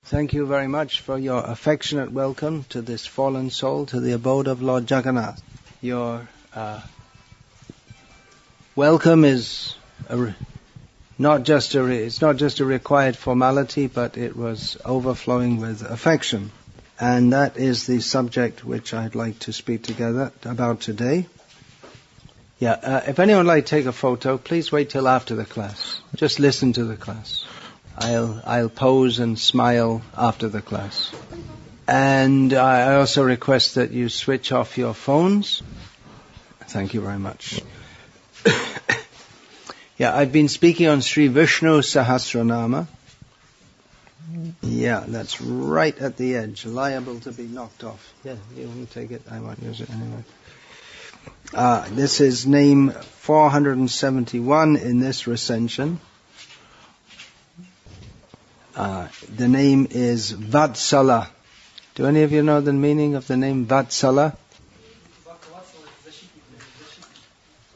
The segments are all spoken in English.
Thank you very much for your affectionate welcome to this fallen soul, to the abode of Lord Jagannath. Your welcome is it's not just a required formality, but it was overflowing with affection. And that is the subject which I'd like to speak together about today. If anyone would like to take a photo, please wait till after the class. Just listen to the class. I'll pose and smile after the class. And I also request that you switch off your phones. Thank you very much. I've been speaking on Sri Vishnu Sahasranama. That's right at the edge, liable to be knocked off. You want to take it? I won't use it anyway. This is name 471 in this recension. The name is Vatsalah. Do any of you know the meaning of the name Vatsalah?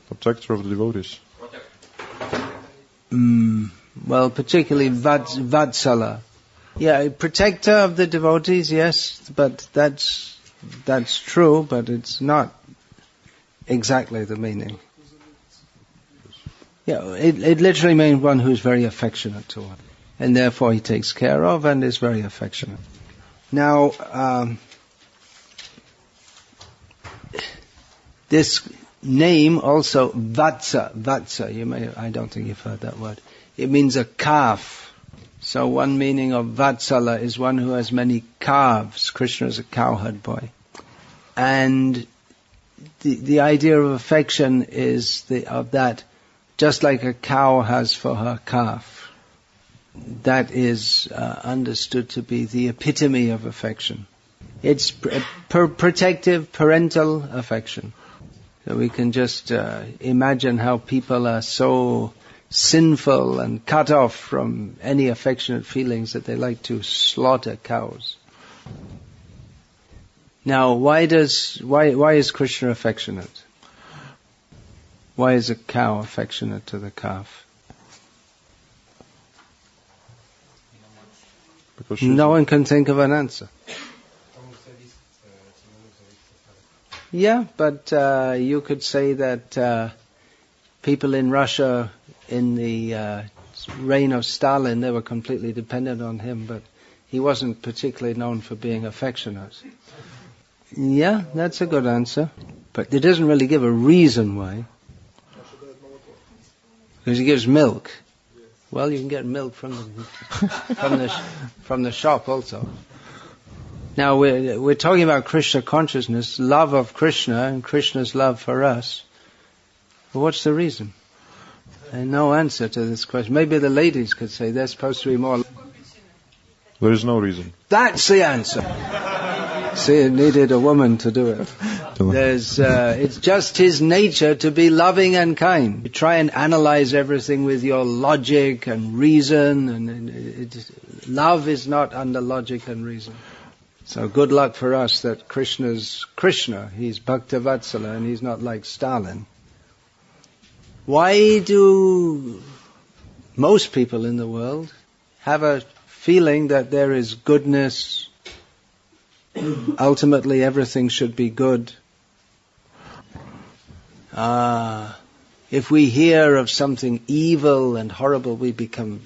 Protector of the devotees. Well, particularly Vatsalah. Protector of the devotees, yes, but that's true, but it's not exactly the meaning. It literally means one who's very affectionate to one. And therefore he takes care of and is very affectionate. Now, this name also, Vatsa, I don't think you've heard that word. It means a calf. So one meaning of Vatsala is one who has many calves. Krishna is a cowherd boy. And the idea of affection is of that, just like a cow has for her calf. That is understood to be the epitome of affection. It's protective, parental affection. So we can just imagine how people are so sinful and cut off from any affectionate feelings that they like to slaughter cows. Now, why is Krishna affectionate? Why is a cow affectionate to the calf? No one can think of an answer. But you could say that people in Russia in the reign of Stalin, they were completely dependent on him, but he wasn't particularly known for being affectionate. That's a good answer. But it doesn't really give a reason why. Because he gives milk. Well, you can get milk from the shop also. Now we're talking about Krishna consciousness, love of Krishna, and Krishna's love for us. But what's the reason? And no answer to this question. Maybe the ladies could say they're supposed to be more. There is no reason. That's the answer. See, it needed a woman to do it. It's just his nature to be loving and kind. You try and analyze everything with your logic and reason, and love is not under logic and reason. So good luck for us that Krishna's Krishna. He's Bhakta Vatsalah, and he's not like Stalin. Why do most people in the world have a feeling that there is goodness? Ultimately, everything should be good. If we hear of something evil and horrible, we become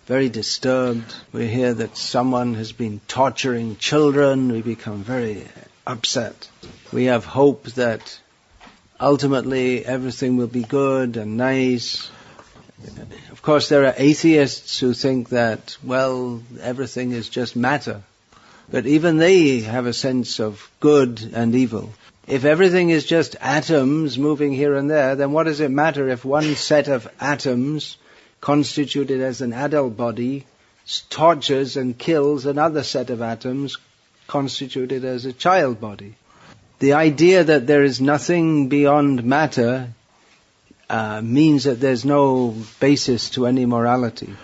very disturbed. We hear that someone has been torturing children, we become very upset. We have hope that ultimately everything will be good and nice. Of course, there are atheists who think that, everything is just matter. But even they have a sense of good and evil. If everything is just atoms moving here and there, then what does it matter if one set of atoms, constituted as an adult body, tortures and kills another set of atoms, constituted as a child body? The idea that there is nothing beyond matter means that there's no basis to any morality.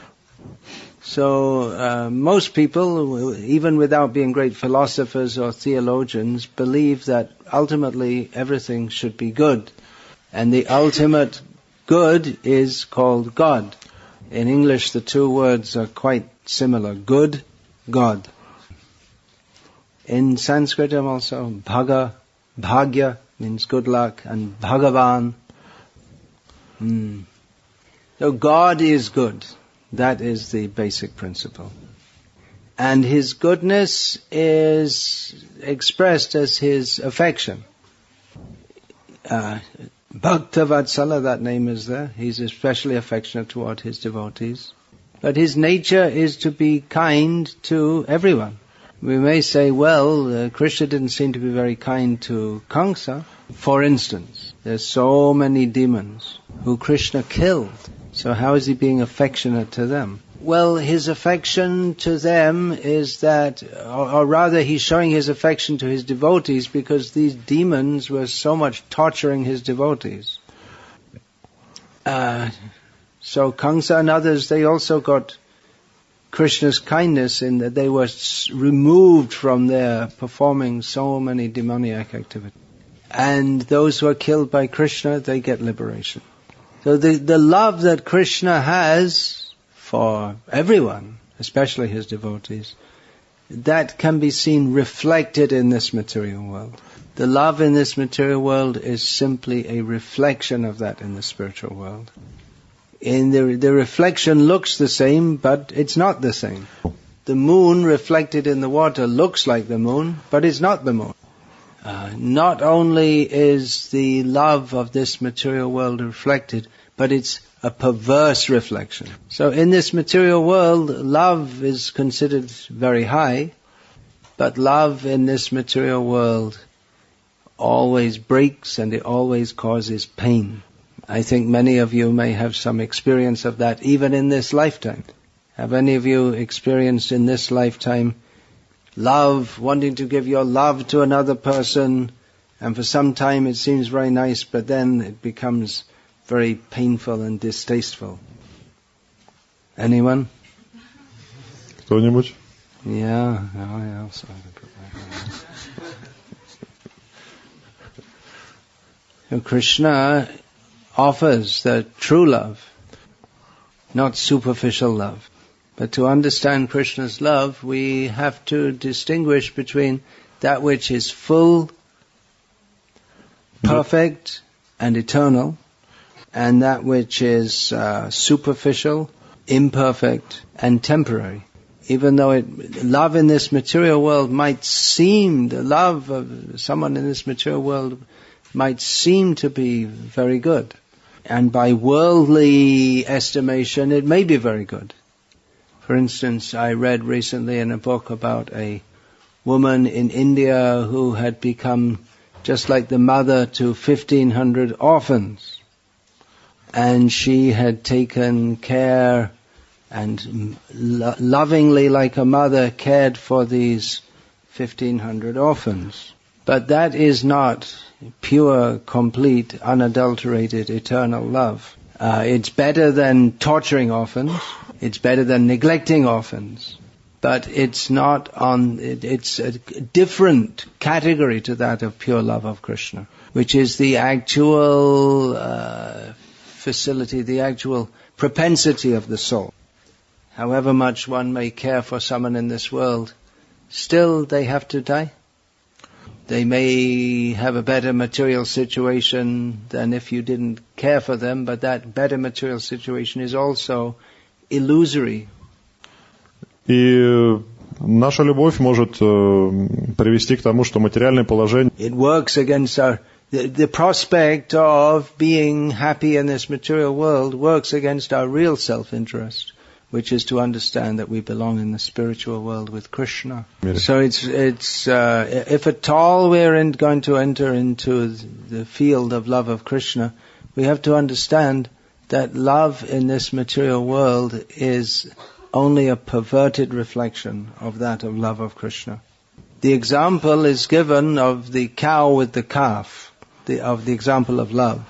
So most people, even without being great philosophers or theologians, believe that ultimately everything should be good. And the ultimate good is called God. In English, the two words are quite similar. Good God. In Sanskritam also, Bhagya means good luck, and Bhagavan. So God is good. That is the basic principle. And His goodness is expressed as His affection. Bhakta Vatsalah, that name is there. He's especially affectionate toward His devotees. But His nature is to be kind to everyone. We may say, well, Krishna didn't seem to be very kind to Kamsa. For instance, there's so many demons who Krishna killed. So how is He being affectionate to them? Well, His affection to them is that, or rather He's showing His affection to His devotees because these demons were so much torturing His devotees. So Kamsa and others, they also got Krishna's kindness in that they were removed from their performing so many demoniac activities. And those who are killed by Krishna, they get liberation. So the love that Krishna has for everyone, especially His devotees, that can be seen reflected in this material world. The love in this material world is simply a reflection of that in the spiritual world. In the reflection looks the same, but it's not the same. The moon reflected in the water looks like the moon, but it's not the moon. Not only is the love of this material world reflected, but it's a perverse reflection. So in this material world, love is considered very high, but love in this material world always breaks and it always causes pain. I think many of you may have some experience of that even in this lifetime. Have any of you experienced in this lifetime love, wanting to give your love to another person, and for some time it seems very nice, but then it becomes very painful and distasteful? Anyone? Кто-нибудь? Yeah, so Krishna offers the true love, not superficial love. But to understand Krishna's love, we have to distinguish between that which is full, perfect, and eternal, and that which is superficial, imperfect, and temporary. Even though love in this material world might seem, the love of someone in this material world might seem to be very good. And by worldly estimation, it may be very good. For instance, I read recently in a book about a woman in India who had become just like the mother to 1,500 orphans. And she had taken care and lovingly, like a mother, cared for these 1,500 orphans. But that is not pure, complete, unadulterated, eternal love. It's better than torturing orphans. It's better than neglecting orphans. But it's it's a different category to that of pure love of Krishna, which is the actual facility, the actual propensity of the soul. However much one may care for someone in this world, still they have to die. They may have a better material situation than if you didn't care for them, but that better material situation is also illusory. И наша любовь может привести к тому, что материальное положение... It works against the prospect of being happy in this material world works against our real self-interest, which is to understand that we belong in the spiritual world with Krishna. So it's if at all we're going to enter into the field of love of Krishna, we have to understand that love in this material world is only a perverted reflection of that of love of Krishna. The example is given of the cow with the calf, of the example of love.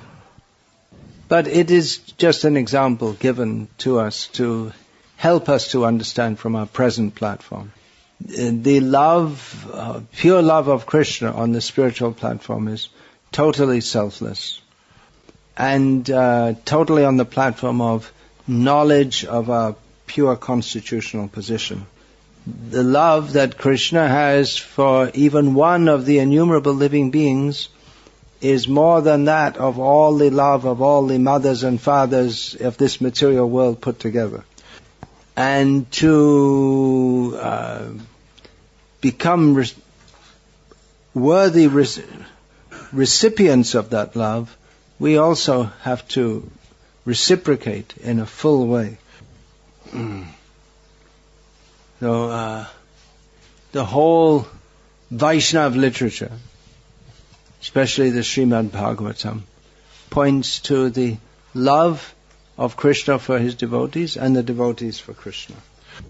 But it is just an example given to us to help us to understand from our present platform. The love, pure love of Krishna on the spiritual platform is totally selfless and totally on the platform of knowledge of our pure constitutional position. the love that Krishna has for even one of the innumerable living beings is more than that of all the love of all the mothers and fathers of this material world put together. And to become worthy recipients of that love, we also have to reciprocate in a full way. So the whole Vaishnava literature, especially the Srimad Bhagavatam, points to the love of Krishna for his devotees and the devotees for Krishna.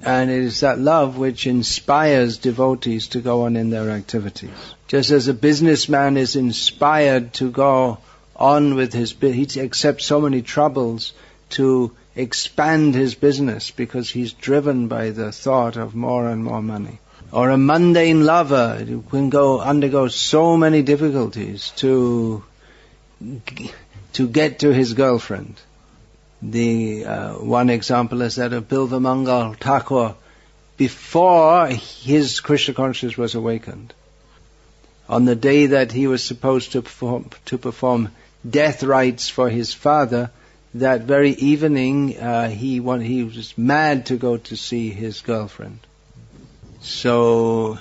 And it is that love which inspires devotees to go on in their activities. Just as a businessman is inspired to go on with his business, he accepts so many troubles to expand his business because he's driven by the thought of more and more money. Or a mundane lover who can undergo so many difficulties to get to his girlfriend. The one example is that of Bilvamangal Thakur, before his Krishna consciousness was awakened, on the day that he was supposed to perform death rites for his father, that very evening he was mad to go to see his girlfriend. So,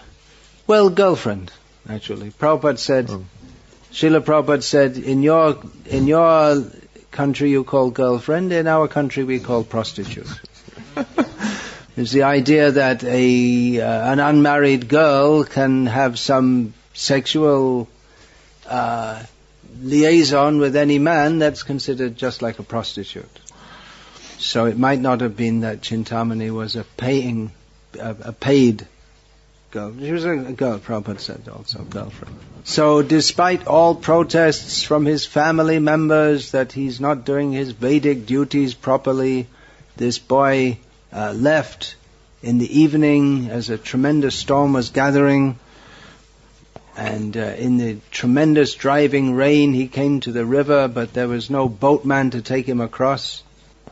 girlfriend, actually. Prabhupada said, Srila Prabhupada said, in your country you call girlfriend, in our country we call prostitute. It's the idea that an unmarried girl can have some sexual liaison with any man that's considered just like a prostitute. So it might not have been that Chintamani was a paid girl. She was a girl, Prabhupada said also, girlfriend. So despite all protests from his family members that he's not doing his Vedic duties properly, this boy left in the evening as a tremendous storm was gathering, and in the tremendous driving rain he came to the river, but there was no boatman to take him across.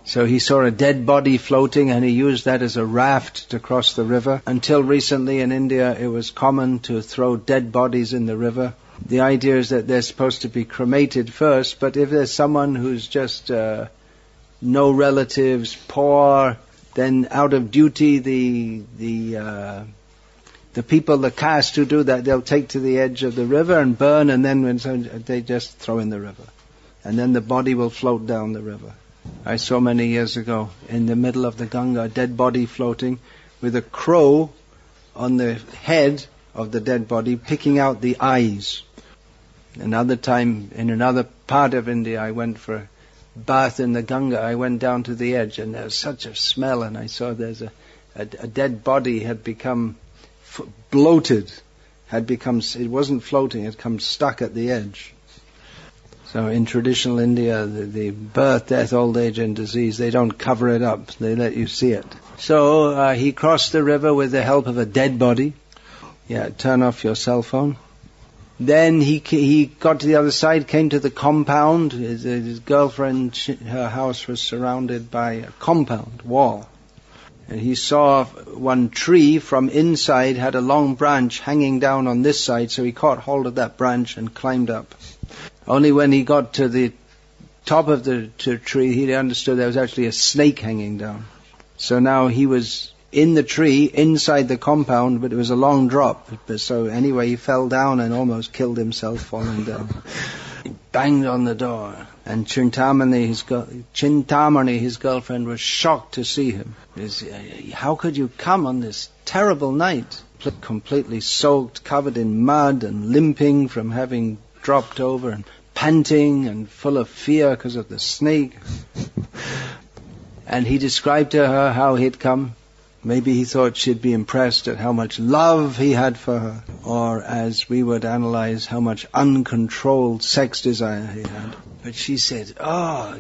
So he saw a dead body floating and he used that as a raft to cross the river. Until recently in India it was common to throw dead bodies in the river. The idea is that they're supposed to be cremated first, but if there's someone who's just no relatives, poor, then out of duty the people, the caste who do that, they'll take to the edge of the river and burn, and then they just throw in the river. And then the body will float down the river. I saw many years ago in the middle of the Ganga a dead body floating with a crow on the head of the dead body picking out the eyes. Another time in another part of India I went for a bath in the Ganga. I went down to the edge and there was such a smell, and I saw there's a dead body had become bloated, it wasn't floating, it had come stuck at the edge. So in traditional India, the birth, death, old age and disease, they don't cover it up. They let you see it. So he crossed the river with the help of a dead body. Yeah, turn off your cell phone. Then he got to the other side, came to the compound. His girlfriend, her house was surrounded by a compound wall. And he saw one tree from inside had a long branch hanging down on this side, so he caught hold of that branch and climbed up. Only when he got to the top of the tree, he understood there was actually a snake hanging down. So now he was in the tree, inside the compound, but it was a long drop. So anyway, he fell down and almost killed himself falling down. He banged on the door. And Chintamani, his girlfriend, was shocked to see him. How could you come on this terrible night? Completely soaked, covered in mud and limping from having dropped over, and panting and full of fear because of the snake. And he described to her how he'd come. Maybe he thought she'd be impressed at how much love he had for her, or as we would analyze, how much uncontrolled sex desire he had. But she said,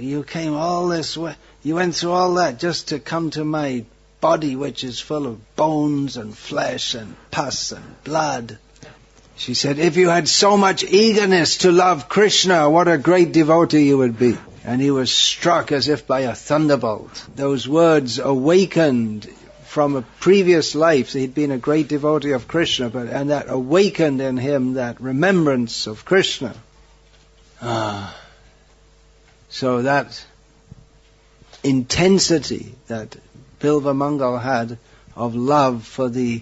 you came all this way, you went through all that just to come to my body which is full of bones and flesh and pus and blood. She said, if you had so much eagerness to love Krishna, what a great devotee you would be. And he was struck as if by a thunderbolt. Those words awakened from a previous life. He'd been a great devotee of Krishna, and that awakened in him that remembrance of Krishna. So that intensity that Bilvamangal had of love for the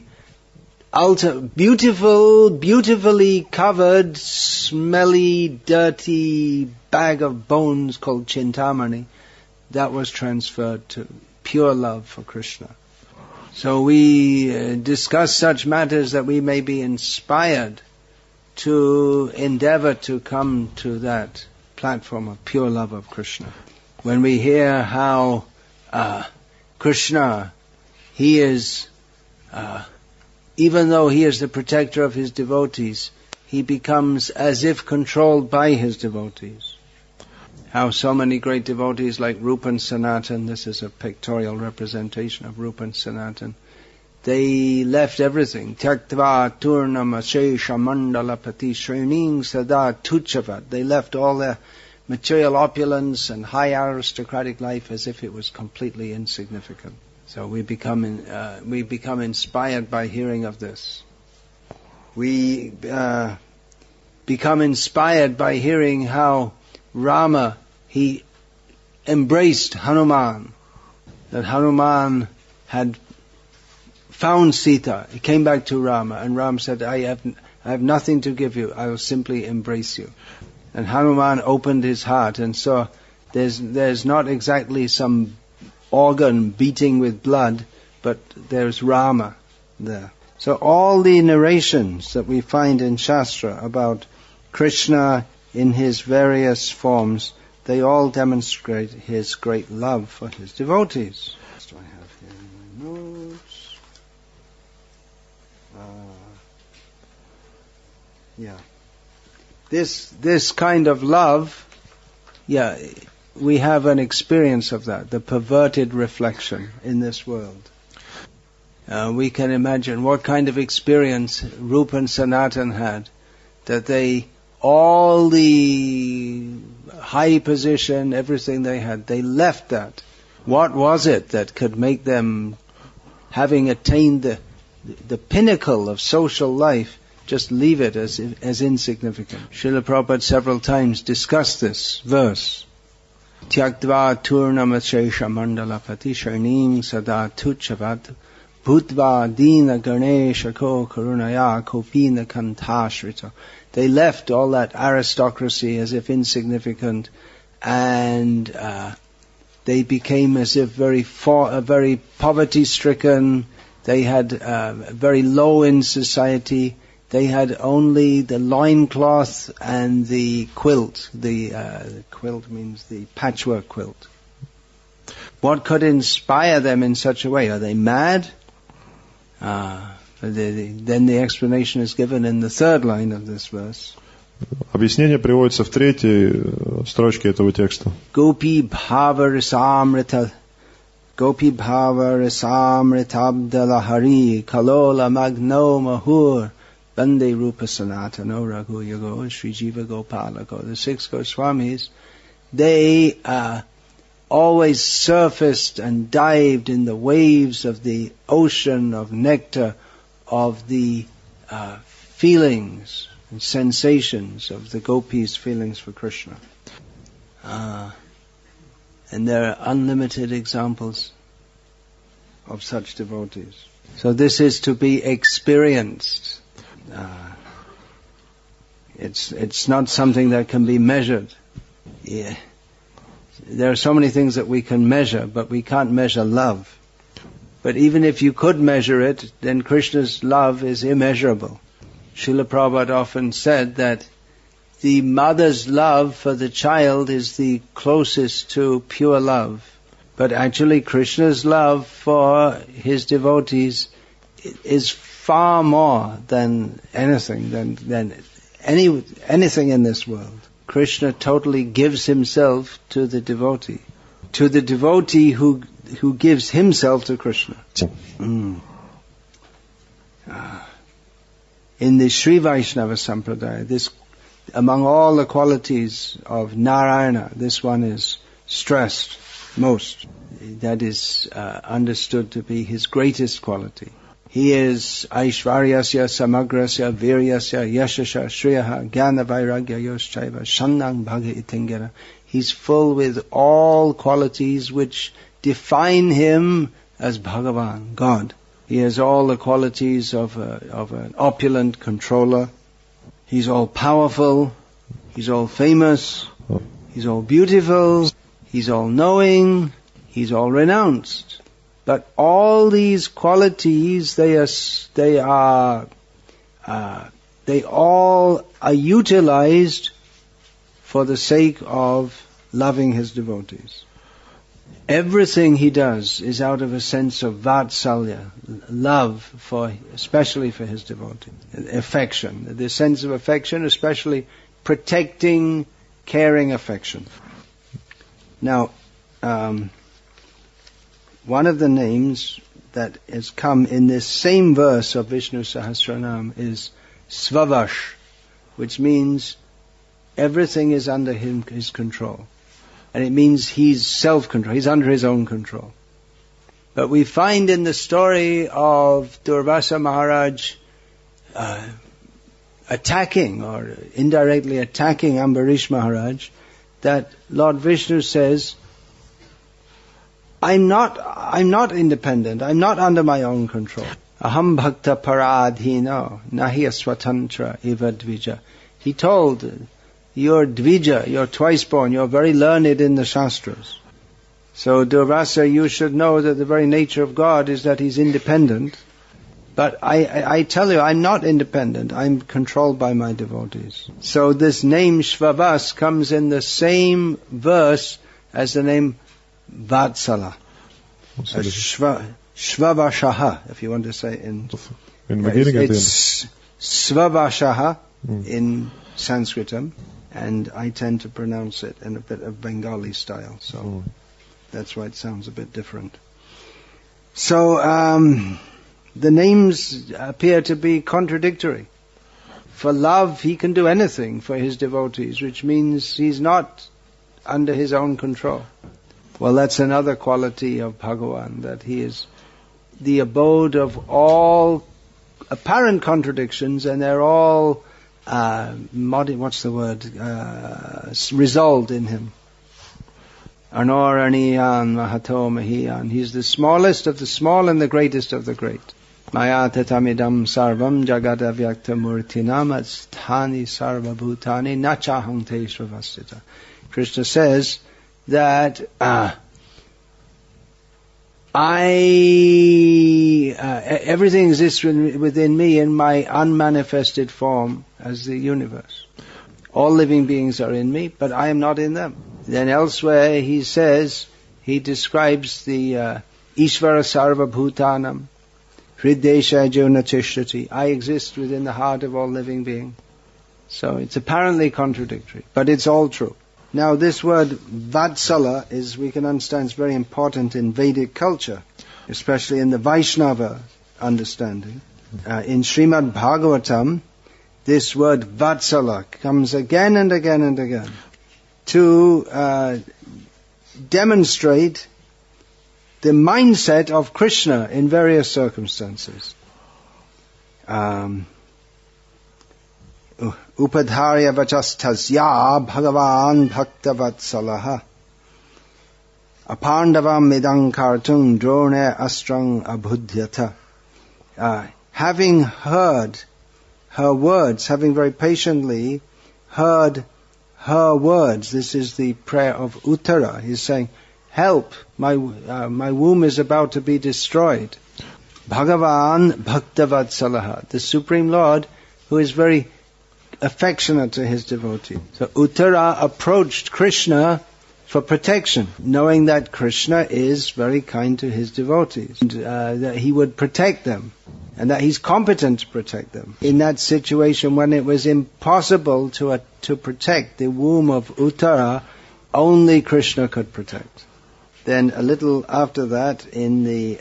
beautifully covered, smelly, dirty bag of bones called Chintamani, that was transferred to pure love for Krishna. So we discuss such matters that we may be inspired to endeavor to come to that platform of pure love of Krishna. When we hear how Krishna, he is, even though he is the protector of his devotees, he becomes as if controlled by his devotees. How so many great devotees like Rupa and Sanatan, this is a pictorial representation of Rupa and Sanatan, they left everything. Tyaktva turnam ashesha mandalapati shrening sada tuchavat. They left all their material opulence and high aristocratic life as if it was completely insignificant. So we become inspired by hearing of this. We become inspired by hearing how Rama, he embraced Hanuman, that Hanuman had found Sita. He came back to Rama, and Rama said, I have nothing to give you, I will simply embrace you. And Hanuman opened his heart and saw there's not exactly some organ beating with blood, but there's Rama there. So all the narrations that we find in Shastra about Krishna in his various forms, they all demonstrate his great love for his devotees. What do I have here in my notes? This kind of love, we have an experience of that, the perverted reflection in this world. We can imagine what kind of experience Rupa and Sanatan had, that all the high position, everything they had, they left that. What was it that could make them, having attained the pinnacle of social life, just leave it as insignificant? Srila Prabhupada several times discussed this verse. Tyaktva turnamashesha mandalapati sharnim sada tuchavat bhutva dina ganesha ko karunaya kopina kantashrita. They left all that aristocracy as if insignificant, and they became as if very poverty-stricken. They had very low in society. They had only the loincloth and the quilt. The quilt means the patchwork quilt. What could inspire them in such a way? Are they mad? Then the explanation is given in the third line of this verse. Объяснение приводится в третьей строчке этого текста. Gopi bhava risamritabdalahari kalola magno mahur bande rupa sanatano raghu yago Sri Jiva Gopalako. The 6 Goswamis, they always surfaced and dived in the waves of the ocean of nectar of the feelings and sensations of the gopis' feelings for Krishna. And there are unlimited examples of such devotees. So this is to be experienced. It's not something that can be measured. Yeah. There are so many things that we can measure, but we can't measure love. But even if you could measure it, then Krishna's love is immeasurable. Srila Prabhupada often said that the mother's love for the child is the closest to pure love. But actually Krishna's love for his devotees is far more than anything, than anything in this world. Krishna totally gives himself to the devotee who gives himself to Krishna. In the Sri Vaishnava Sampradaya, this, among all the qualities of Narayana, this one is stressed most. that is understood to be his greatest quality. He is Aishvaryasya, Samagrasya, Viryasya, Yashasya, Shriyaha, Jnana Vairagya, Yoshchaiva, Shannang Bhaga Itingara. He's full with all qualities which define him as Bhagavan, God. He has all the qualities of an opulent controller. He's all powerful. He's all famous. He's all beautiful. He's all knowing. He's all renounced. But all these qualities, they all are utilized for the sake of loving his devotees. Everything he does is out of a sense of Vatsalah, love especially for his devotees, affection, the sense of affection, especially protecting, caring affection. Now, one of the names that has come in this same verse of Vishnu Sahasranama is Svavash, which means everything is under his control. And it means he's self-control, he's under his own control. But we find in the story of Durvasa Maharaj attacking or indirectly attacking Ambarish Maharaj, that Lord Vishnu says, I'm not independent, I'm not under my own control. Aham bhakta paradhino nahi swatantra eva dvija. He told, you're dvija, you're twice born, you're very learned in the Shastras. So Durvasa, you should know that the very nature of God is that he's independent. But I tell you, I'm not independent, I'm controlled by my devotees. So this name Shvavas comes in the same verse as the name Vatsalah. Shvavashaha, if you want to say it's Svavashaha in Sanskritam, and I tend to pronounce it in a bit of Bengali style, so that's why it sounds a bit different. So the names appear to be contradictory. For love, he can do anything for his devotees, which means he's not under his own control. Well, that's another quality of Bhagavan, that he is the abode of all apparent contradictions, and they're all resolved in him. Anoraniyan Mahato Mahiyan. He's the smallest of the small and the greatest of the great. Maya tatamidam sarvam jagadavyakta murtinam asthani sarva bhutani nachaham te sravastita. Krishna says that everything exists within me in my unmanifested form as the universe. All living beings are in me, but I am not in them. Then elsewhere he says, he describes the Ishvara Sarva Bhutanam, Hridesha Jona Tishrati. I exist within the heart of all living beings. So it's apparently contradictory, but it's all true. Now this word Vatsalah is, we can understand, is very important in Vedic culture, especially in the Vaishnava understanding. In Srimad Bhagavatam, this word Vatsalah comes again and again and again to demonstrate the mindset of Krishna in various circumstances. Upadharya vachastasya bhagavan bhakta vatsalaha apandavam midang kartung drone astrang abhudhyata. Having heard her words, having very patiently heard her words, this is the prayer of Uttara. He's saying, help, my womb is about to be destroyed. Bhagavan bhakta vatsalaha, the Supreme Lord, who is very affectionate to his devotee. So Uttara approached Krishna for protection, knowing that Krishna is very kind to his devotees, and that he would protect them, and that he's competent to protect them. In that situation when it was impossible to protect the womb of Uttara, only Krishna could protect. Then a little after that, in the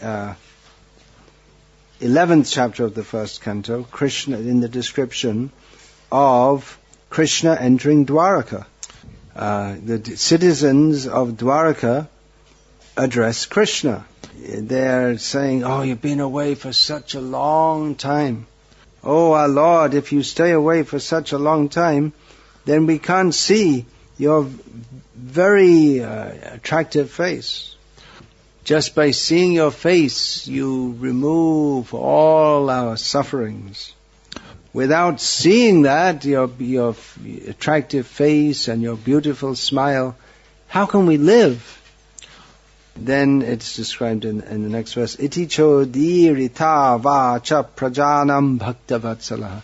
11th chapter of the first canto, Krishna, in the description of Krishna entering Dwaraka. The citizens of Dwaraka address Krishna. They're saying, oh, you've been away for such a long time. Oh, our Lord, if you stay away for such a long time, then we can't see your very attractive face. Just by seeing your face, you remove all our sufferings. Without seeing that, your attractive face and your beautiful smile, how can we live? Then it's described in the next verse. Iti chodirita vacha prajanam bhakta Vatsalah.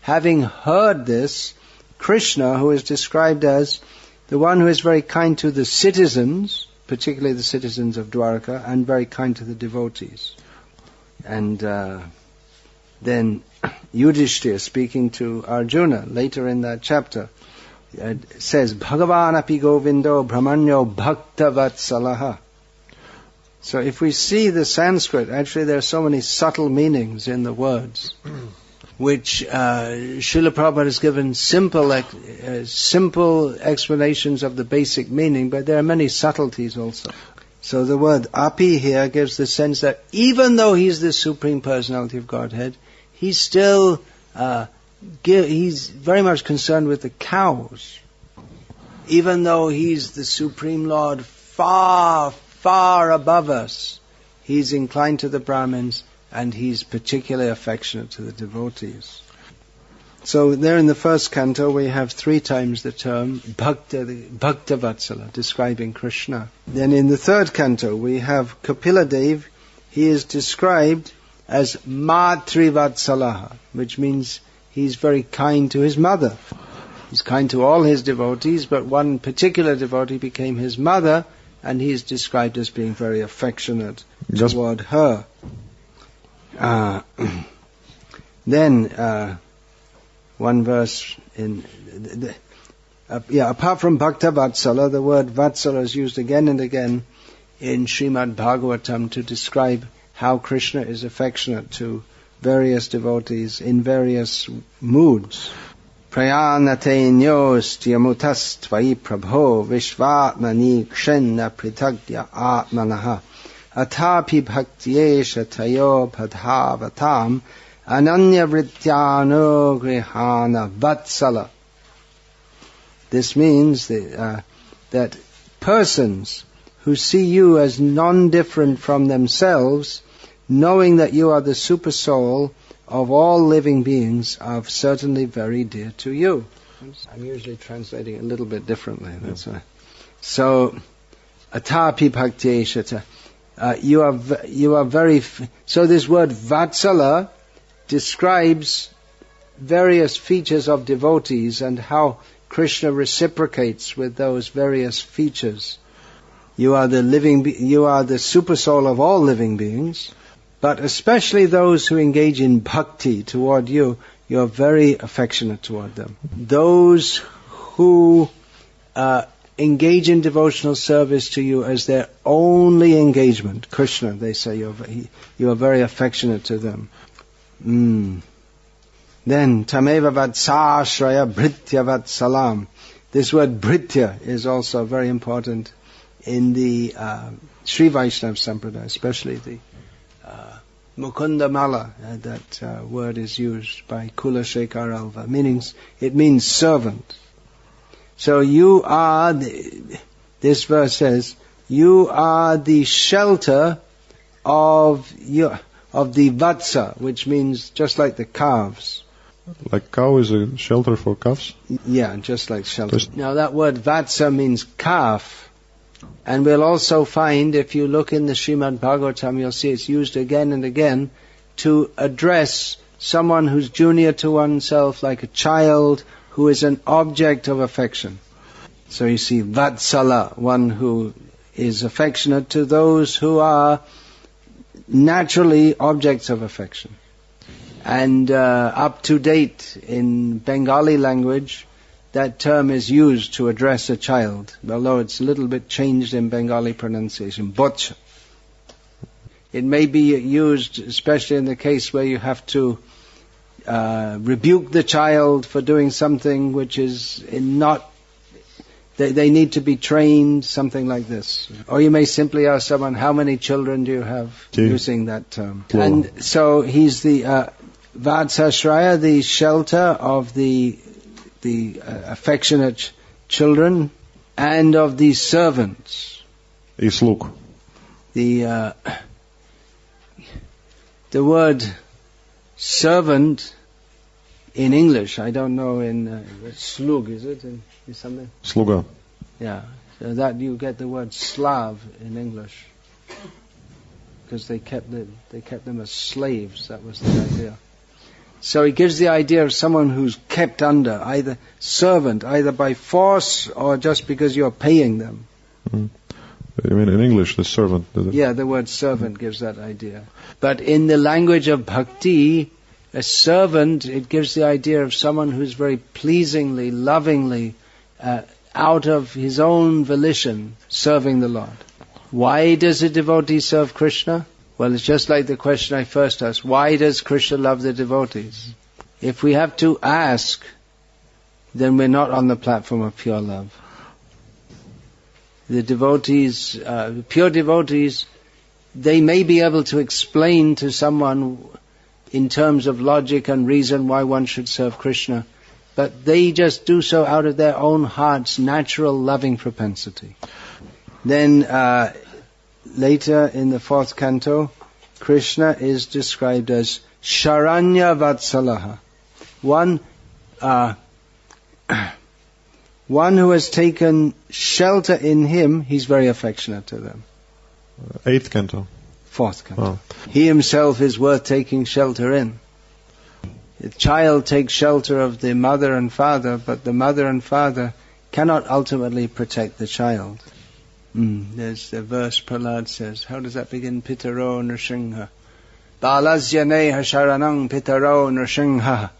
Having heard this, Krishna, who is described as the one who is very kind to the citizens, particularly the citizens of Dwarka, and very kind to the devotees. And then Yudhishthira, speaking to Arjuna later in that chapter, says, Bhagavan api govindo brahmanyo bhakta Vatsalaha. So if we see the Sanskrit, actually there are so many subtle meanings in the words, which Srila Prabhupada has given simple explanations of the basic meaning, but there are many subtleties also. So the word api here gives the sense that even though he's the Supreme Personality of Godhead, he's still he's very much concerned with the cows. Even though he's the Supreme Lord far, far above us, he's inclined to the Brahmins and he's particularly affectionate to the devotees. So there in the first canto we have 3 times the term Bhakta Vatsala, describing Krishna. Then in the third canto we have Kapila Dev. He is described as Matri Vatsalaha, which means he's very kind to his mother. He's kind to all his devotees, but one particular devotee became his mother, and he is described as being very affectionate toward her. Then one verse in apart from Bhakta Vatsala, the word Vatsala is used again and again in Srimad Bhagavatam to describe how Krishna is affectionate to various devotees in various moods. Prayanate nyostyamutas tvai prabho vishvatmani kshenna pritagya atmanaha atapi bhaktyesha tayo padhavatam ananya vrityano grihana vatsala. This means that persons who see you as non-different from themselves, knowing that you are the super soul of all living beings, are certainly very dear to you. I'm usually translating it a little bit differently. That's why. So, atapi bhaktyesha, you are very. So this word Vatsala describes various features of devotees and how Krishna reciprocates with those various features. You are the super soul of all living beings, but especially those who engage in bhakti toward you, you are very affectionate toward them. Those who engage in devotional service to you as their only engagement, Krishna, they say, you are very affectionate to them. Then, tameva vatsashraya bhritya vatsalam. This word bhritya is also very important in the Sri Vaishnava Sampradaya, especially the Mukunda Mala, that word is used by Kula Shekhar Alva, it means servant. So you are, this verse says, you are the shelter of the Vatsa, which means just like the calves. Like cow is a shelter for calves? Yeah, just like shelter. Now that word Vatsa means calf. And we'll also find, if you look in the Srimad Bhagavatam, you'll see it's used again and again to address someone who's junior to oneself, like a child who is an object of affection. So you see Vatsala, one who is affectionate to those who are naturally objects of affection. And up to date in Bengali language, that term is used to address a child, although it's a little bit changed in Bengali pronunciation, botcha. It may be used especially in the case where you have to rebuke the child for doing something which is not They need to be trained, something like this. Or you may simply ask someone, how many children do you have, using that term. And so he's the Vatsalah, the shelter of the affectionate children and of the servants. И слуг. The word servant in English, I don't know in slug, is it? Is something? Слуга. Yeah, so that you get the word Slav in English, because they kept them as slaves. That was the idea. So it gives the idea of someone who's kept under, either servant, either by force or just because you're paying them. Mm. You mean in English, the servant? Yeah, the word servant gives that idea. But in the language of Bhakti, a servant, it gives the idea of someone who's very pleasingly, lovingly, out of his own volition, serving the Lord. Why does a devotee serve Krishna? Well, it's just like the question I first asked. Why does Krishna love the devotees? If we have to ask, then we're not on the platform of pure love. The devotees, pure devotees, they may be able to explain to someone in terms of logic and reason why one should serve Krishna, but they just do so out of their own heart's natural loving propensity. Then later in the 4th canto, Krishna is described as Sharanya Vatsalah, one who has taken shelter in him. He's very affectionate to them. 8th canto. 4th canto. Oh. He himself is worth taking shelter in. The child takes shelter of the mother and father, but the mother and father cannot ultimately protect the child. There's the verse Prahlad says. How does that begin? Pitaro Nrsimha. Balasyaneha sharanang pitaro Nrsimha.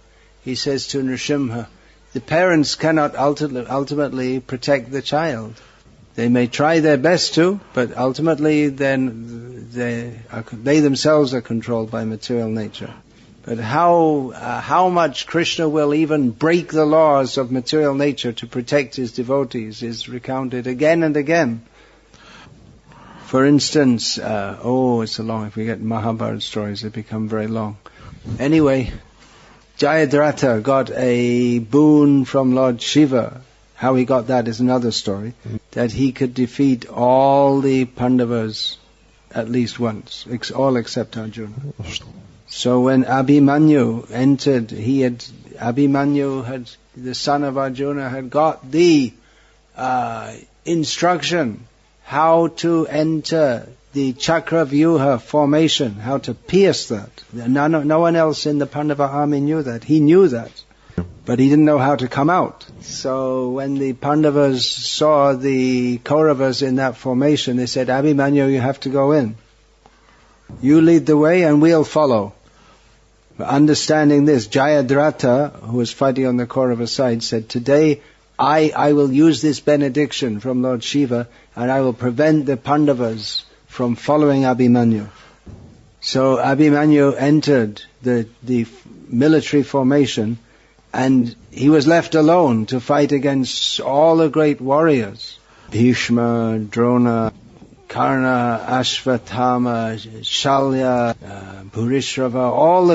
He says to Nrsimha, the parents cannot ultimately protect the child. They may try their best to, but ultimately then they themselves are controlled by material nature. But how much Krishna will even break the laws of material nature to protect his devotees is recounted again and again. For instance, it's a long, if we get Mahabharata stories, they become very long. Anyway, Jayadratha got a boon from Lord Shiva. How he got that is another story. That he could defeat all the Pandavas at least once, all except Arjuna. So when Abhimanyu entered, the son of Arjuna, had got the instruction how to enter the Chakravyuha formation, how to pierce that. No one else in the Pandava army knew that. He knew that, but he didn't know how to come out. So when the Pandavas saw the Kauravas in that formation, they said, Abhimanyu, you have to go in. You lead the way and we'll follow. But understanding this, Jayadratha, who was fighting on the Kaurava side, said, today I will use this benediction from Lord Shiva and I will prevent the Pandavas from following Abhimanyu. So Abhimanyu entered the military formation and he was left alone to fight against all the great warriors. Bhishma, Drona, Karna, Ashvathama, Shalya, Bhurishrava, all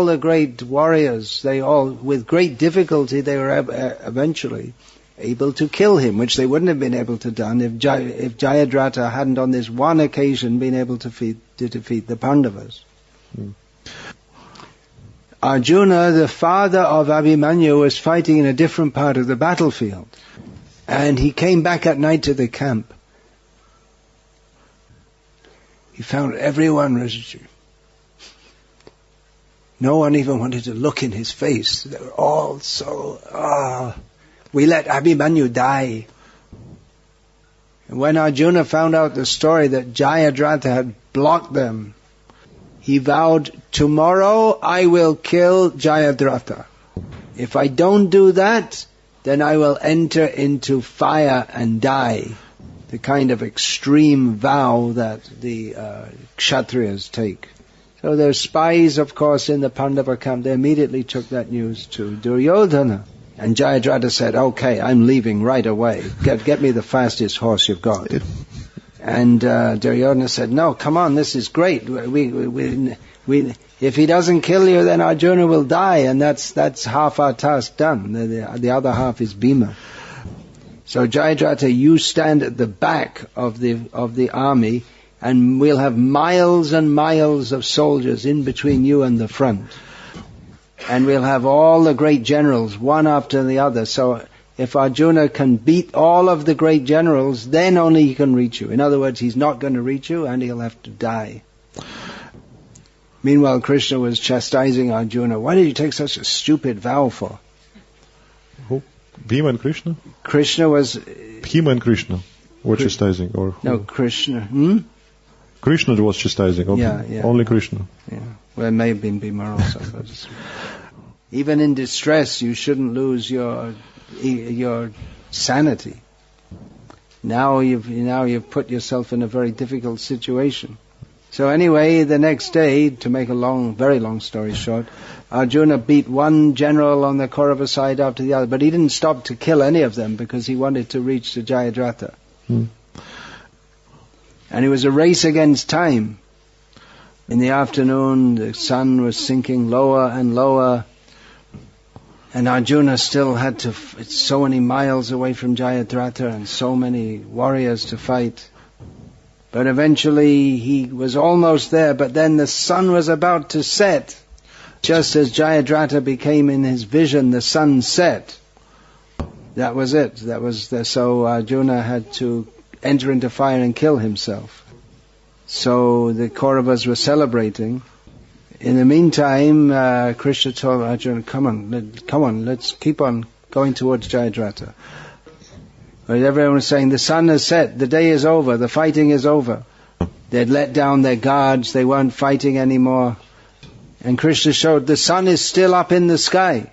the great warriors, they all, with great difficulty, they were eventually able to kill him, which they wouldn't have been able to done if Jayadratha hadn't on this one occasion been able to defeat the Pandavas. Arjuna, the father of Abhimanyu, was fighting in a different part of the battlefield. And he came back at night to the camp. He found everyone was... No one even wanted to look in his face. They were all so... we let Abhimanyu die. And when Arjuna found out the story that Jayadratha had blocked them, he vowed, tomorrow I will kill Jayadratha. If I don't do that, then I will enter into fire and die. The kind of extreme vow that the Kshatriyas take. So there's spies, of course, in the Pandava camp. They immediately took that news to Duryodhana. And Jayadratha said, okay, I'm leaving right away. Get me the fastest horse you've got. And Duryodhana said, no, come on, this is great. If he doesn't kill you, then Arjuna will die, and that's half our task done. The other half is Bhima. So Jayadratha, you stand at the back of the army, and we'll have miles and miles of soldiers in between you and the front. And we'll have all the great generals, one after the other. So if Arjuna can beat all of the great generals, then only he can reach you. In other words, he's not going to reach you, and he'll have to die. Meanwhile, Krishna was chastising Arjuna. Why did you take such a stupid vow for? Who? Bhima and Krishna? Krishna was... Bhima and Krishna were chastising, or who? No, Krishna. Krishna was chastising, okay. Yeah. Only Krishna. Yeah. Well, it may have been Bhima also. Even in distress, you shouldn't lose your sanity. Now you've put yourself in a very difficult situation. So anyway, the next day, to make a very long story short, Arjuna beat one general on the Kaurava side after the other, but he didn't stop to kill any of them because he wanted to reach the Jayadratha. And it was a race against time. In the afternoon, the sun was sinking lower and lower, and Arjuna still had to, it's so many miles away from Jayadratha and so many warriors to fight. But eventually he was almost there, but then the sun was about to set. Just as Jayadratha became in his vision, the sun set. That was it. So Arjuna had to enter into fire and kill himself. So the Kauravas were celebrating. In the meantime, Krishna told Arjuna, come on, let's keep on going towards Jayadratha. But everyone was saying, the sun has set, the day is over, the fighting is over. They'd let down their guards, they weren't fighting anymore. And Krishna showed the sun is still up in the sky.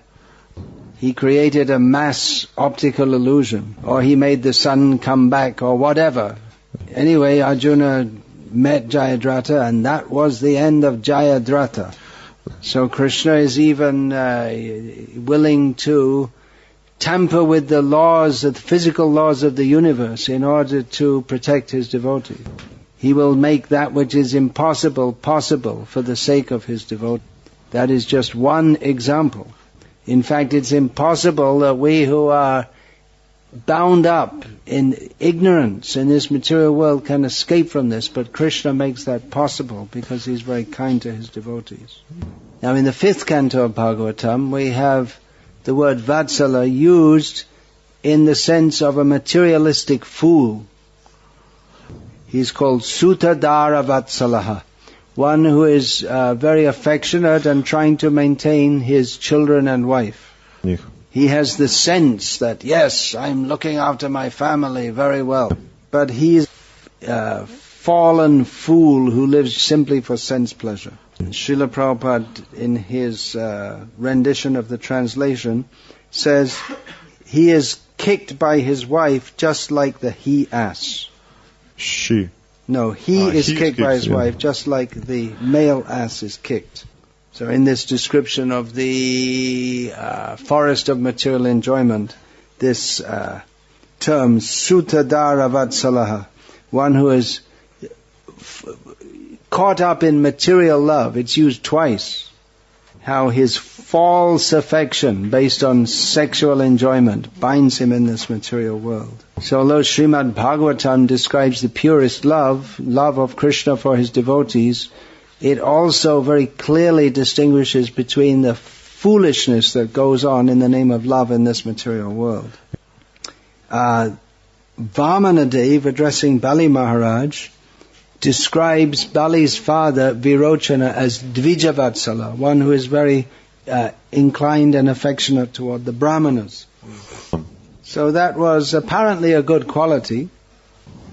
He created a mass optical illusion, or he made the sun come back, or whatever. Anyway, Arjuna met Jayadratha, and that was the end of Jayadratha. So Krishna is even willing to tamper with the laws, the physical laws of the universe in order to protect his devotee. He will make that which is impossible possible for the sake of his devotee. That is just one example. In fact, it's impossible that we who are bound up in ignorance in this material world can escape from this, but Krishna makes that possible because he's very kind to his devotees. Now in the 5th canto of Bhagavatam, we have the word Vatsalah used in the sense of a materialistic fool. He's called Sutadara Vatsalaha, one who is very affectionate and trying to maintain his children and wife. Yeah. He has the sense that, yes, I'm looking after my family very well. But he's a fallen fool who lives simply for sense pleasure. Srila Prabhupada, in his rendition of the translation, says, he is kicked by his wife just like the he-ass. She. No, he is kicked by his wife just like the male ass is kicked. So in this description of the forest of material enjoyment, this term, Sutadara Vatsalaha, one who is caught up in material love, it's used twice. How his false affection based on sexual enjoyment binds him in this material world. So although Srimad Bhagavatam describes the purest love of Krishna for his devotees, it also very clearly distinguishes between the foolishness that goes on in the name of love in this material world. Vamanadev, addressing Bali Maharaj, describes Bali's father, Virochana, as Dvijavatsala, one who is very inclined and affectionate toward the Brahmanas. So that was apparently a good quality.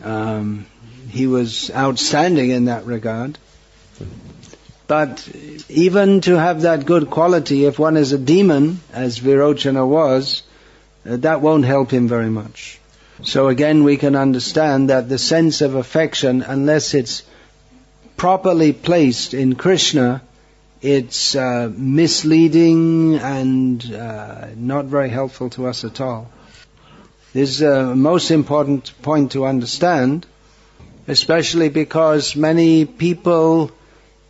He was outstanding in that regard. But even to have that good quality, if one is a demon, as Virochana was, that won't help him very much. So again, we can understand that the sense of affection, unless it's properly placed in Krishna, it's misleading and not very helpful to us at all. This is the most important point to understand, especially because many people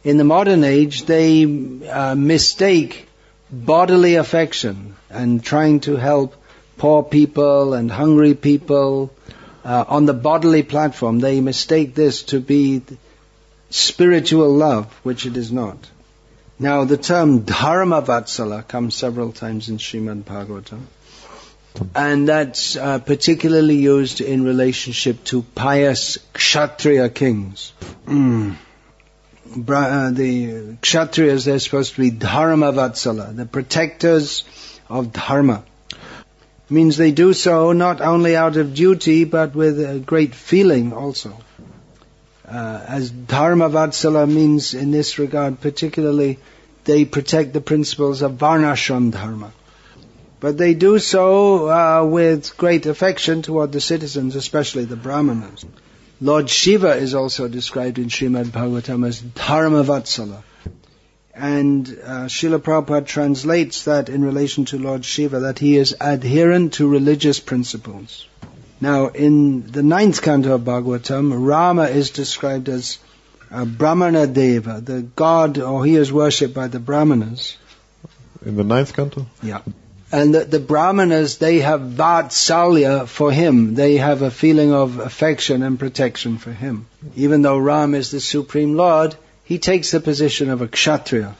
in the modern age, they mistake bodily affection and trying to help poor people and hungry people on the bodily platform. They mistake this to be spiritual love, which it is not. Now, the term Dharma Vatsalah comes several times in Srimad Bhagavatam, and that's particularly used in relationship to pious Kshatriya kings. The Kshatriyas, they're supposed to be Dharma Vatsalah, the protectors of Dharma. Means they do so not only out of duty, but with a great feeling also. As Dharma Vatsala means in this regard, particularly, they protect the principles of Varnashram Dharma. But they do so with great affection toward the citizens, especially the Brahmanas. Lord Shiva is also described in Srimad Bhagavatam as Dharma Vatsala. And Srila Prabhupada translates that in relation to Lord Shiva, that he is adherent to religious principles. Now, in the 9th canto of Bhagavatam, Rama is described as Brahmana Deva, the god, or he is worshipped by the Brahmanas. In the 9th canto? Yeah. And the Brahmanas, they have Vatsalya for him. They have a feeling of affection and protection for him. Even though Ram is the Supreme Lord, he takes the position of a Kshatriya.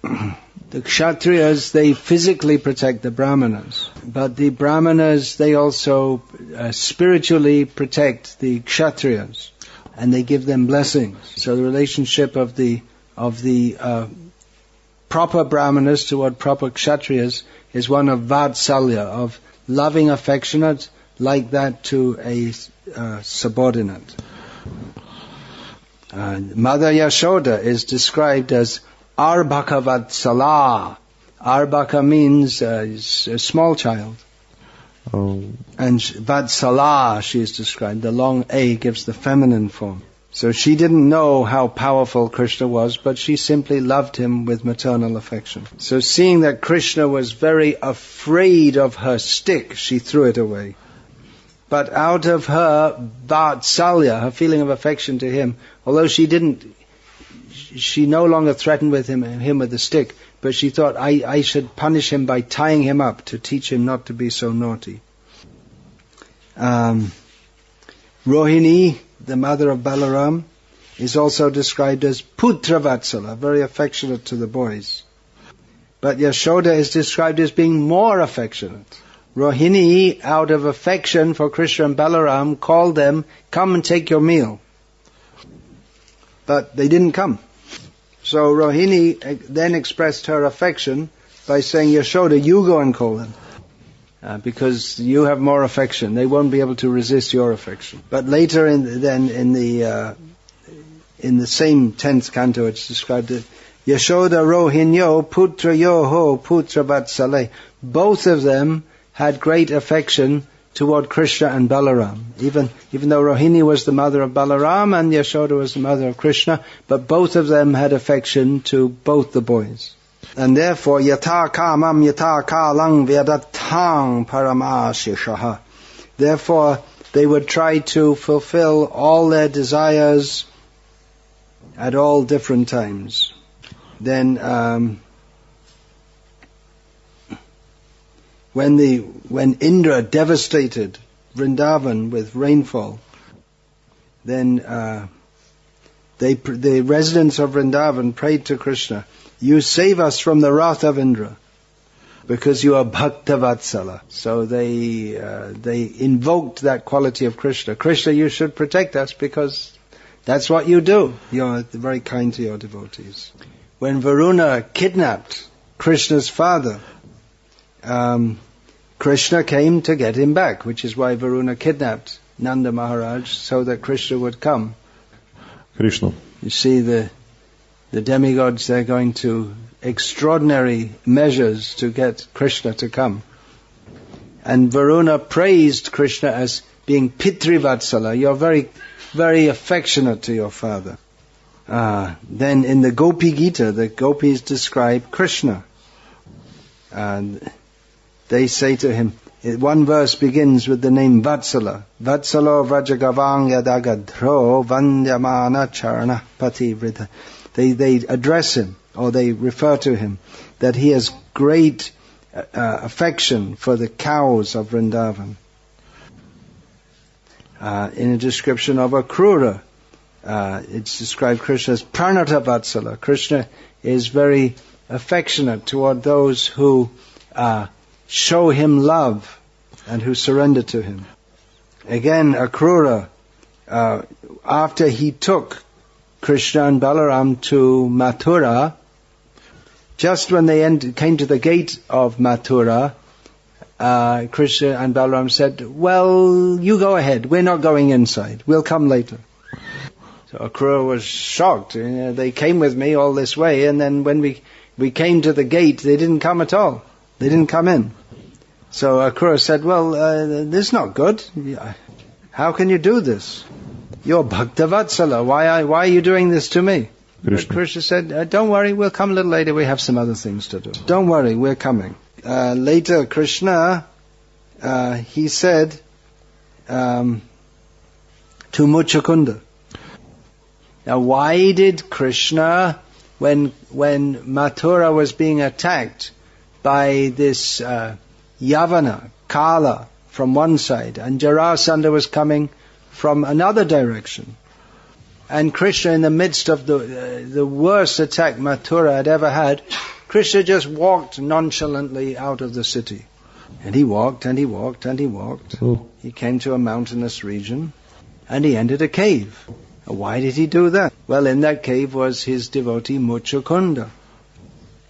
The Kshatriyas, they physically protect the Brahmanas. But the Brahmanas, they also spiritually protect the Kshatriyas. And they give them blessings. So the relationship of the proper Brahmanas toward proper Kshatriyas is one of Vatsalya, of loving affectionate, like that to a subordinate. Mother Yashoda is described as Arbaka Vatsalah. Arbaka means a small child. And Vatsalah, she is described. The long A gives the feminine form. So she didn't know how powerful Krishna was, but she simply loved him with maternal affection. So seeing that Krishna was very afraid of her stick, she threw it away. But out of her Vatsalya, her feeling of affection to him, although she no longer threatened with him with the stick, but she thought, I should punish him by tying him up to teach him not to be so naughty. Rohini, the mother of Balaram, is also described as Putra Vatsala, very affectionate to the boys. But Yashoda is described as being more affectionate. Rohini, out of affection for Krishna and Balaram, called them, come and take your meal. But they didn't come. So Rohini then expressed her affection by saying, Yashoda, you go and call them. Because you have more affection. They won't be able to resist your affection. But later in the same 10th canto, it's described that Yashoda Rohinyo Putra Yoho Putra Vatsale. Both of them had great affection toward Krishna and Balaram. Even though Rohini was the mother of Balaram and Yashoda was the mother of Krishna, but both of them had affection to both the boys. And therefore, yata kamam yata kalang vedatang paramashishaha. Therefore, they would try to fulfill all their desires at all different times. Then, when Indra devastated Vrindavan with rainfall, then the residents of Vrindavan prayed to Krishna, you save us from the wrath of Indra, because you are Bhakta Vatsala. So they invoked that quality of Krishna. Krishna, you should protect us because that's what you do. You're very kind to your devotees. When Varuna kidnapped Krishna's father, Krishna came to get him back, which is why Varuna kidnapped Nanda Maharaj, so that Krishna would come. Krishna. You see the demigods, they're going to extraordinary measures to get Krishna to come. And Varuna praised Krishna as being Pitri Vatsala. You're very, very affectionate to your father. Then in the Gopi Gita, the gopis describe Krishna. And they say to him, one verse begins with the name Vatsalah. Vatsalo vrajagavang yadagadro vandyamana charana pati vridha. They address him, or they refer to him, that he has great affection for the cows of Vrindavan. In a description of Akrura, it's described Krishna as Pranata Vatsala. Krishna is very affectionate toward those who show him love and who surrender to him. Again, Akrura, after he took Krishna and Balaram to Mathura, just when they came to the gate of Mathura, Krishna and Balaram said, well, you go ahead, we're not going inside, we'll come later. So Akrura was shocked. They came with me all this way, and then when we came to the gate, they didn't come at all. They didn't come in. So Akrura said, well, this is not good. How can you do this? You're Bhakta Vatsala. Why are you doing this to me? Krishna said, don't worry, we'll come a little later. We have some other things to do. Don't worry, we're coming. Later, Krishna, he said to Muchakunda. Now, why did Krishna, when Mathura was being attacked by this Yavana, Kala, from one side, and Jarasandha was coming from another direction, and Krishna, in the midst of the worst attack Mathura had ever had, Krishna just walked nonchalantly out of the city. And he walked, and he walked, and he walked. Oh. He came to a mountainous region, and he entered a cave. Why did he do that? Well, in that cave was his devotee Muchakunda.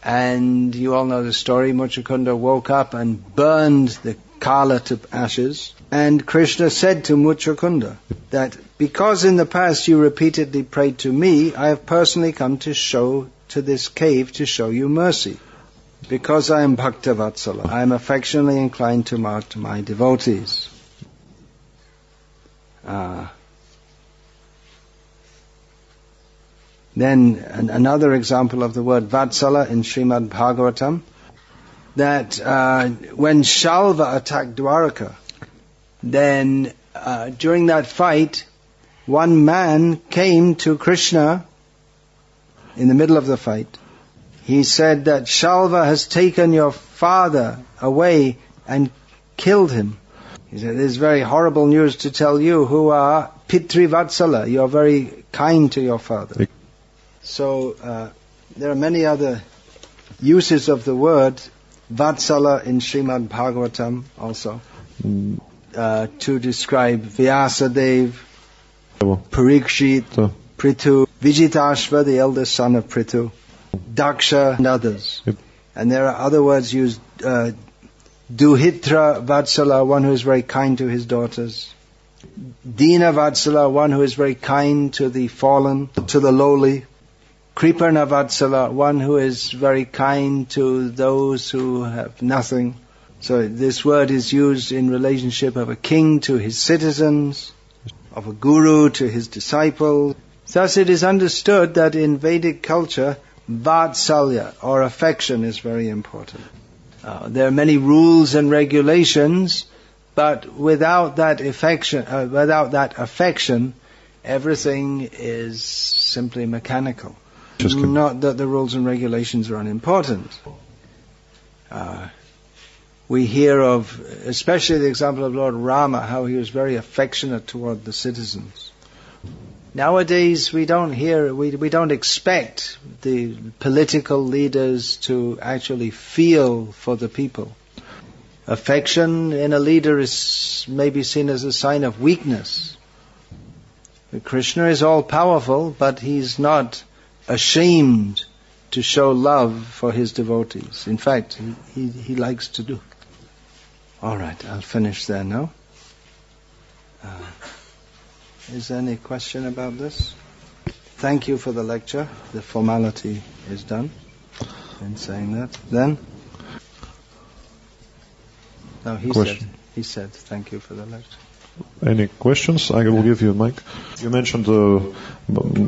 And you all know the story. Muchakunda woke up and burned the Kala to ashes. And Krishna said to Muchakunda that because in the past you repeatedly prayed to me, I have personally come to this cave to show you mercy. Because I am Bhakta Vatsala, I am affectionately inclined to my devotees. Then another example of the word Vatsala in Srimad Bhagavatam, that when Shalva attacked Dwaraka, then during that fight, one man came to Krishna in the middle of the fight. He said that Shalva has taken your father away and killed him. He said, this is very horrible news to tell you who are Pitri Vatsala. You are very kind to your father. So there are many other uses of the word Vatsala in Srimad Bhagavatam also to describe Vyasadev, Parikshit, Prithu, Vijitashva, the eldest son of Prithu, Daksha and others. Yep. And there are other words used, Duhitra Vatsala, one who is very kind to his daughters. Dina Vatsala, one who is very kind to the fallen, to the lowly. Kriparna Vatsala, one who is very kind to those who have nothing. So this word is used in relationship of a king to his citizens, of a guru to his disciples. Thus it is understood that in Vedic culture, Vatsalya, or affection, is very important. There are many rules and regulations, but without that affection, everything is simply mechanical. Not that the rules and regulations are unimportant. We hear of, especially the example of Lord Rama, how he was very affectionate toward the citizens. Nowadays we don't expect the political leaders to actually feel for the people. Affection in a leader is maybe seen as a sign of weakness. Krishna is all powerful, but he's not ashamed to show love for his devotees. In fact, he likes to do. All right, I'll finish there now. Is there any question about this? Thank you for the lecture. The formality is done in saying that. Then? No, he said, thank you for the lecture. Any questions? I will give you a mic. You mentioned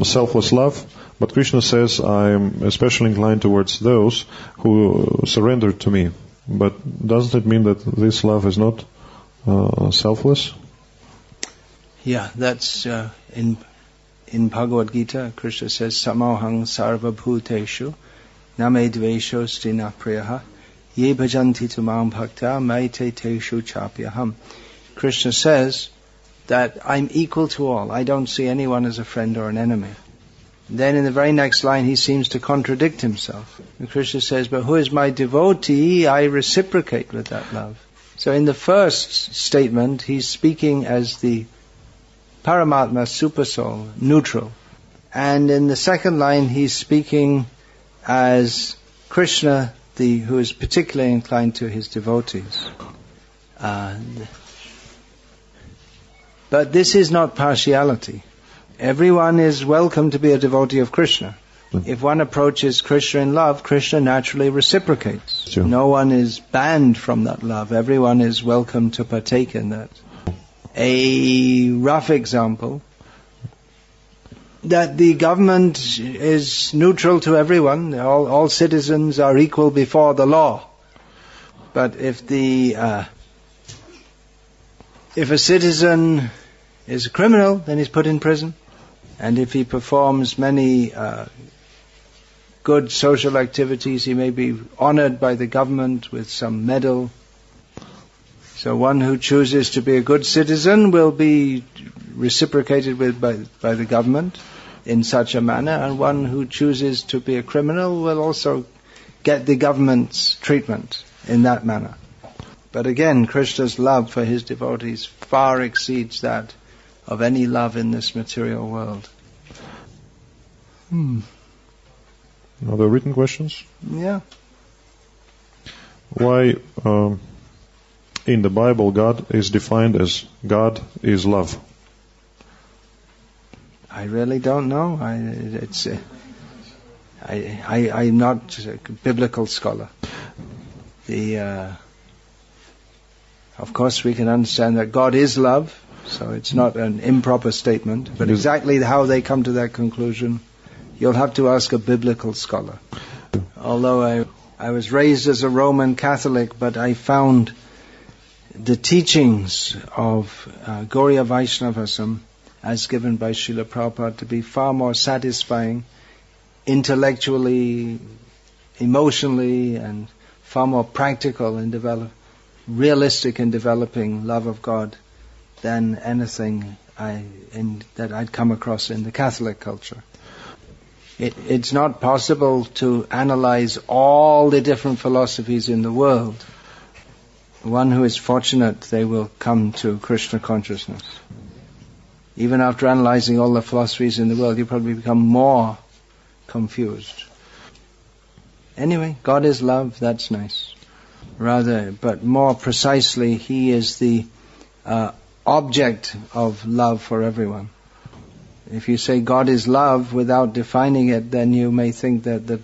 selfless love, but Krishna says, I am especially inclined towards those who surrender to me. But doesn't it mean that this love is not selfless? Yeah, that's in Bhagavad Gita, Krishna says, Samohang sarva bhuteshu name dvesho stina priyaha ye bhajanti tumam bhakta maite teshu chapyaham. Krishna says that I'm equal to all. I don't see anyone as a friend or an enemy. Then in the very next line he seems to contradict himself. And Krishna says, but who is my devotee, I reciprocate with that love. So in the first statement he's speaking as the Paramatma, Supersoul, neutral. And in the second line he's speaking as Krishna, who is particularly inclined to his devotees. But this is not partiality. Everyone is welcome to be a devotee of Krishna. If one approaches Krishna in love, Krishna naturally reciprocates. Sure. No one is banned from that love. Everyone is welcome to partake in that. A rough example, that the government is neutral to everyone. All citizens are equal before the law. But if a citizen is a criminal, then he's put in prison. And if he performs many good social activities, he may be honored by the government with some medal. So one who chooses to be a good citizen will be reciprocated with by the government in such a manner, and one who chooses to be a criminal will also get the government's treatment in that manner. But again, Krishna's love for his devotees far exceeds that of any love in this material world. Other written questions? Yeah. Why in the Bible God is defined as God is love? I really don't know. I'm not a biblical scholar. Of course we can understand that God is love, so it's not an improper statement, but exactly how they come to that conclusion, you'll have to ask a biblical scholar. Although I was raised as a Roman Catholic, but I found the teachings of Gauriya Vaishnavism as given by Srila Prabhupada to be far more satisfying intellectually, emotionally, and far more practical and realistic in developing love of God than anything that I'd come across in the Catholic culture. It's not possible to analyze all the different philosophies in the world. One who is fortunate, they will come to Krishna consciousness. Even after analyzing all the philosophies in the world, you probably become more confused. Anyway, God is love, that's nice. But more precisely, He is the object of love for everyone. If you say God is love without defining it, then you may think that the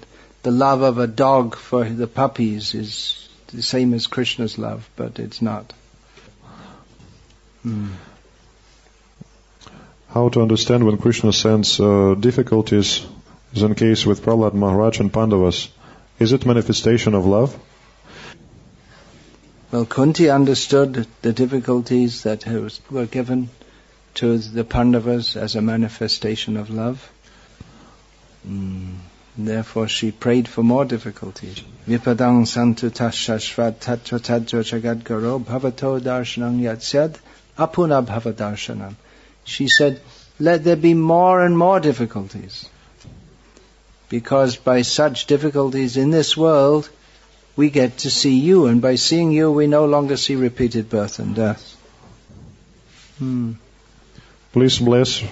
love of a dog for the puppies is the same as Krishna's love, but it's not. How to understand when Krishna sends difficulties, as in case with Prahlad Maharaj and Pandavas? Is it manifestation of love? Well, Kunti understood the difficulties that were given to the Pandavas as a manifestation of love. Therefore she prayed for more difficulties. Vipadang santu tashashvat tattva tadva jagadgaro bhavato darshanam yatsyad apuna bhavadarshanam. She said, let there be more and more difficulties. Because by such difficulties in this world, we get to see you, and by seeing you, we no longer see repeated birth and death. Please bless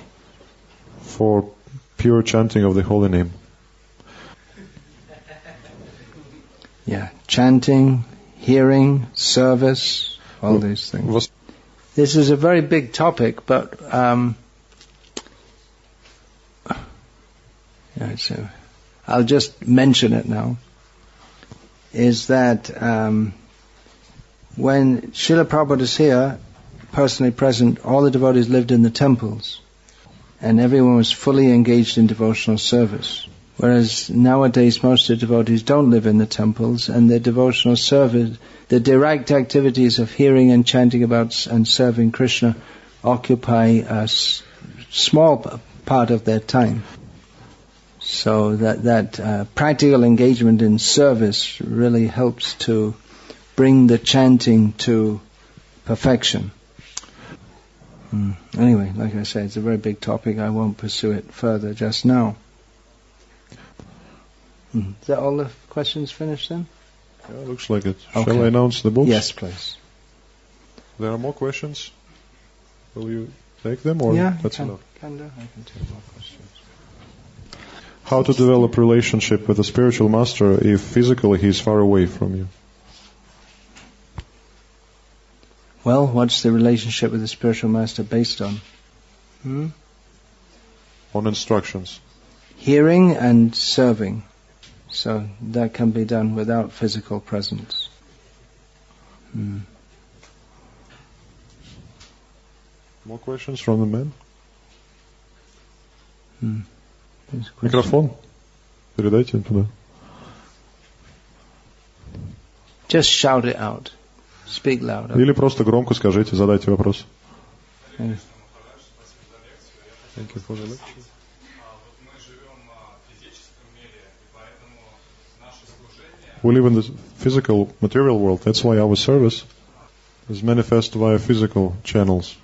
for pure chanting of the holy name. Yeah, chanting, hearing, service, all these things. This is a very big topic, but I'll just mention it now. Is that when Srila Prabhupada is here, personally present, all the devotees lived in the temples, and everyone was fully engaged in devotional service. Whereas nowadays most of the devotees don't live in the temples, and their devotional service, the direct activities of hearing and chanting about and serving Krishna occupy a small part of their time. So that practical engagement in service really helps to bring the chanting to perfection. Anyway, like I say, it's a very big topic. I won't pursue it further just now. Is that all the questions finished then? Yeah, looks like it. Okay. Shall I announce the books? Yes, please. There are more questions. Will you take them, or that's enough? I can take more questions. How to develop relationship with a spiritual master if physically he is far away from you? Well, what's the relationship with the spiritual master based on? On instructions. Hearing and serving. So that can be done without physical presence. More questions from the men? Question. Микрофон. Передайте туда. Just shout it out. Speak louder. Или просто громко скажите, задайте вопрос. Thank you for the lecture. We live in the physical, material world. That's why our service is manifest via physical channels.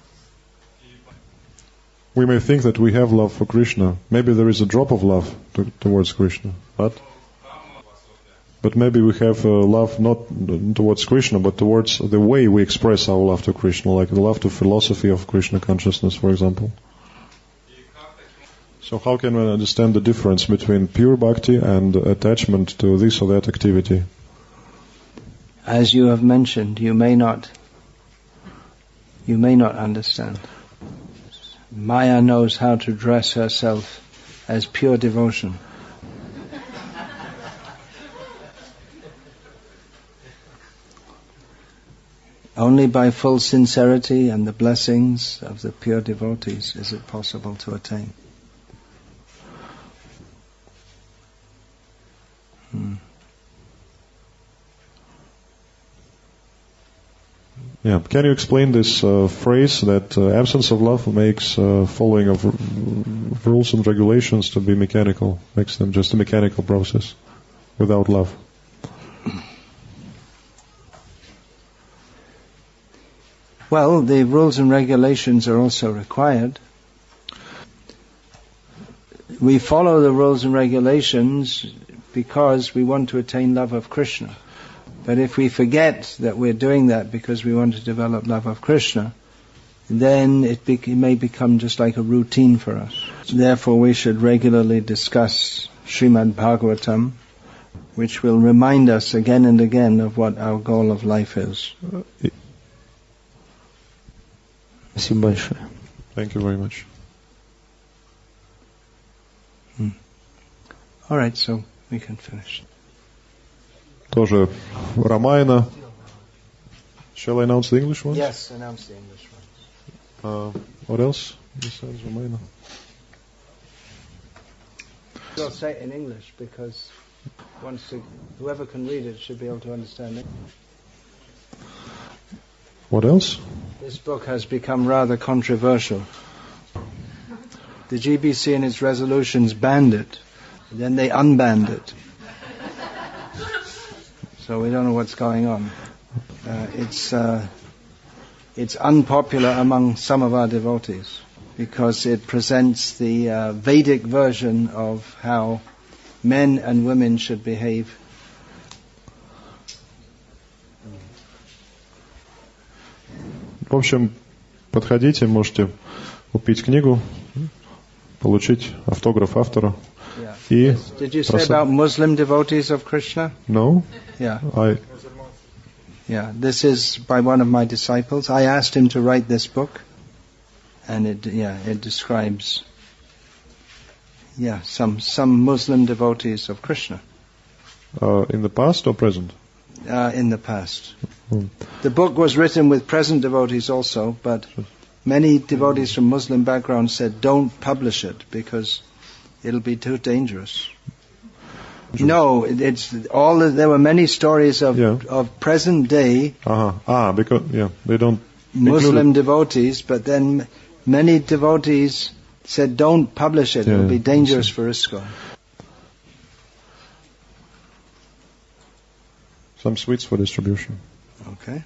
We may think that we have love for Krishna. Maybe there is a drop of love towards Krishna. But maybe we have love not towards Krishna, but towards the way we express our love to Krishna, like the love to philosophy of Krishna consciousness, for example. So how can we understand the difference between pure bhakti and attachment to this or that activity? As you have mentioned, you may not understand. Maya knows how to dress herself as pure devotion. Only by full sincerity and the blessings of the pure devotees is it possible to attain. Yeah. Can you explain this phrase that absence of love makes following of rules and regulations to be mechanical, makes them just a mechanical process without love? Well, the rules and regulations are also required. We follow the rules and regulations because we want to attain love of Krishna. But if we forget that we're doing that because we want to develop love of Krishna, then it may become just like a routine for us. Therefore, we should regularly discuss Srimad Bhagavatam, which will remind us again and again of what our goal of life is. Thank you very much. All right, so we can finish. Тоже Ramayana. Shall I announce the English ones? Yes, announce the English ones. What else besides Ramayana? I'll say it in English because whoever can read it should be able to understand it. What else? This book has become rather controversial. The GBC in its resolutions banned it, then they unbanned it. So we don't know what's going on. It's unpopular among some of our devotees because it presents the Vedic version of how men and women should behave. В общем, подходите, можете купить книгу, получить автограф автора. Yeah. Did you say about Muslim devotees of Krishna? No. Yeah. Yeah, this is by one of my disciples. I asked him to write this book, and it describes some Muslim devotees of Krishna. In the past or present? in the past. The book was written with present devotees also, but many devotees from Muslim backgrounds said don't publish it because it'll be too dangerous. No, there were many stories of present day because they don't Muslim devotees, but then many devotees said don't publish it, it'll be dangerous for ISKCON. Some sweets for distribution. Okay.